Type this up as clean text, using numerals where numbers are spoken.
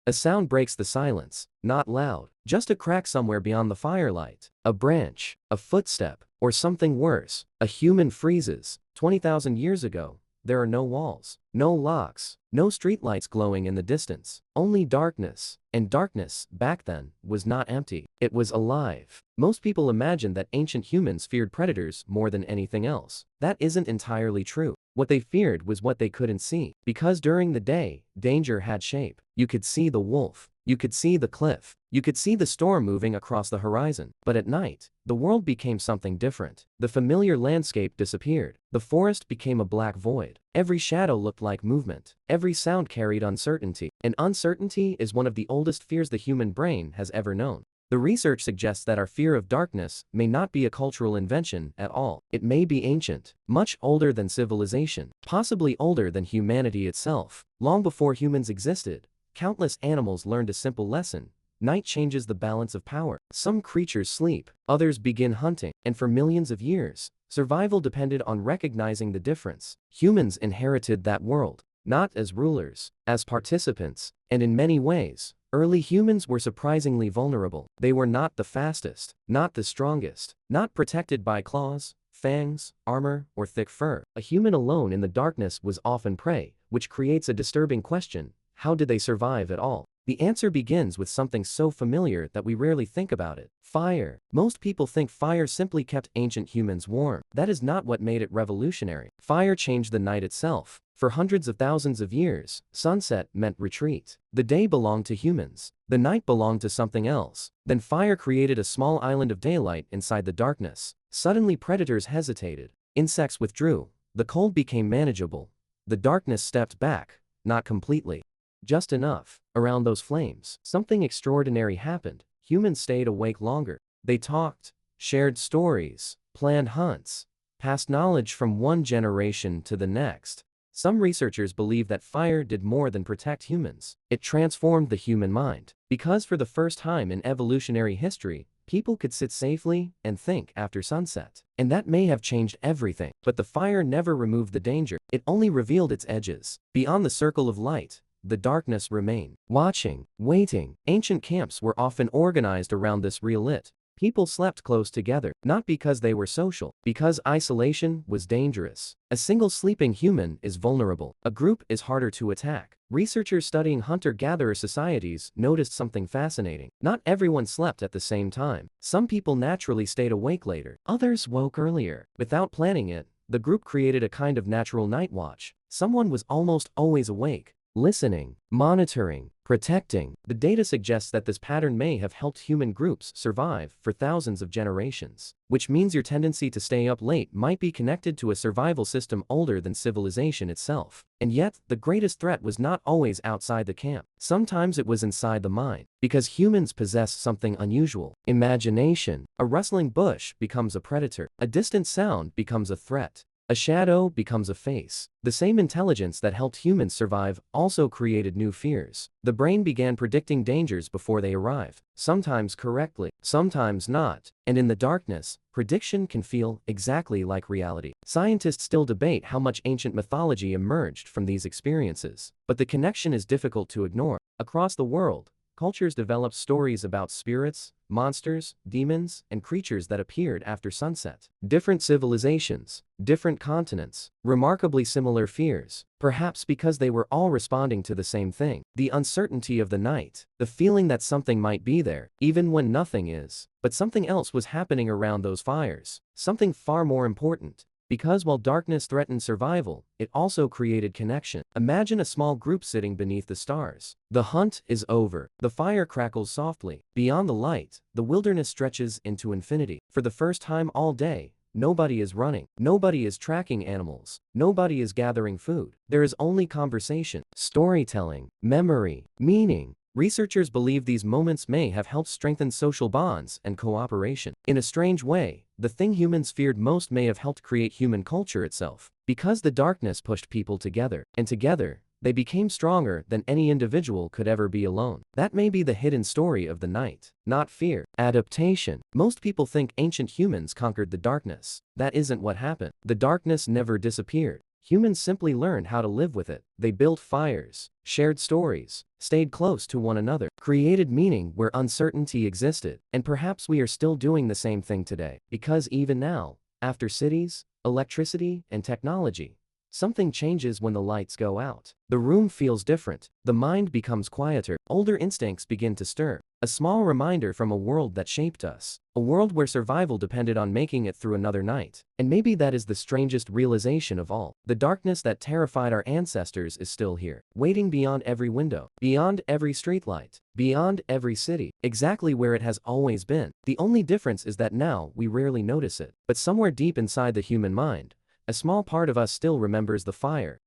A sound breaks the silence, not loud, just a crack somewhere beyond the firelight. A branch, a footstep, or something worse, a human freezes. 20,000 years ago, there are no walls, no locks, no streetlights glowing in the distance, only darkness. And darkness, back then, was not empty. It was alive. Most people imagine that ancient humans feared predators more than anything else. That isn't entirely true. What they feared was what they couldn't see. Because during the day, danger had shape. You could see the wolf. You could see the cliff. You could see the storm moving across the horizon. But at night, the world became something different. The familiar landscape disappeared. The forest became a black void. Every shadow looked like movement. Every sound carried uncertainty. And uncertainty is one of the oldest fears the human brain has ever known. The research suggests that our fear of darkness may not be a cultural invention at all. It may be ancient, much older than civilization, possibly older than humanity itself. Long before humans existed, countless animals learned a simple lesson. Night changes the balance of power. Some creatures sleep, others begin hunting, and for millions of years, survival depended on recognizing the difference. Humans inherited that world, not as rulers, as participants, and in many ways, early humans were surprisingly vulnerable. They were not the fastest, not the strongest, not protected by claws, fangs, armor, or thick fur. A human alone in the darkness was often prey, which creates a disturbing question. How did they survive at all? The answer begins with something so familiar that we rarely think about it. Fire. Most people think fire simply kept ancient humans warm. That is not what made it revolutionary. Fire changed the night itself. For hundreds of thousands of years, sunset meant retreat. The day belonged to humans. The night belonged to something else. Then fire created a small island of daylight inside the darkness. Suddenly predators hesitated. Insects withdrew. The cold became manageable. The darkness stepped back, not completely. Just enough. Around those flames, something extraordinary happened. Humans stayed awake longer. They talked, shared stories, planned hunts, passed knowledge from one generation to the next. Some researchers believe that fire did more than protect humans. It transformed the human mind. Because for the first time in evolutionary history, people could sit safely and think after sunset. And that may have changed everything. But the fire never removed the danger. It only revealed its edges. Beyond the circle of light, the darkness remained. Watching, waiting. Ancient camps were often organized around this real lit. People slept close together, not because they were social, because isolation was dangerous. A single sleeping human is vulnerable. A group is harder to attack. Researchers studying hunter-gatherer societies noticed something fascinating. Not everyone slept at the same time. Some people naturally stayed awake later. Others woke earlier. Without planning it, the group created a kind of natural night watch. Someone was almost always awake, listening, monitoring, protecting. The data suggests that this pattern may have helped human groups survive for thousands of generations. Which means your tendency to stay up late might be connected to a survival system older than civilization itself. And yet, the greatest threat was not always outside the camp. Sometimes it was inside the mind. Because humans possess something unusual. Imagination. A rustling bush becomes a predator. A distant sound becomes a threat. A shadow becomes a face. The same intelligence that helped humans survive also created new fears. The brain began predicting dangers before they arrive, sometimes correctly, sometimes not. And in the darkness, prediction can feel exactly like reality. Scientists still debate how much ancient mythology emerged from these experiences, but the connection is difficult to ignore. Across the world, cultures developed stories about spirits, monsters, demons, and creatures that appeared after sunset. Different civilizations, different continents, remarkably similar fears, perhaps because they were all responding to the same thing. The uncertainty of the night, the feeling that something might be there, even when nothing is. But something else was happening around those fires, something far more important. Because while darkness threatened survival, it also created connection. Imagine a small group sitting beneath the stars. The hunt is over. The fire crackles softly. Beyond the light, the wilderness stretches into infinity. For the first time all day, nobody is running. Nobody is tracking animals. Nobody is gathering food. There is only conversation, storytelling, memory, meaning. Researchers believe these moments may have helped strengthen social bonds and cooperation. In a strange way, the thing humans feared most may have helped create human culture itself. Because the darkness pushed people together, and together, they became stronger than any individual could ever be alone. That may be the hidden story of the night. Not fear. Adaptation. Most people think ancient humans conquered the darkness. That isn't what happened. The darkness never disappeared. Humans simply learned how to live with it. They built fires, shared stories, stayed close to one another, created meaning where uncertainty existed. And perhaps we are still doing the same thing today. Because even now, after cities, electricity, and technology, something changes when the lights go out. The room feels different. The mind becomes quieter. Older instincts begin to stir. A small reminder from a world that shaped us. A world where survival depended on making it through another night. And maybe that is the strangest realization of all. The darkness that terrified our ancestors is still here, waiting beyond every window, beyond every streetlight, beyond every city, exactly where it has always been. The only difference is that now we rarely notice it. But somewhere deep inside the human mind, a small part of us still remembers the fire,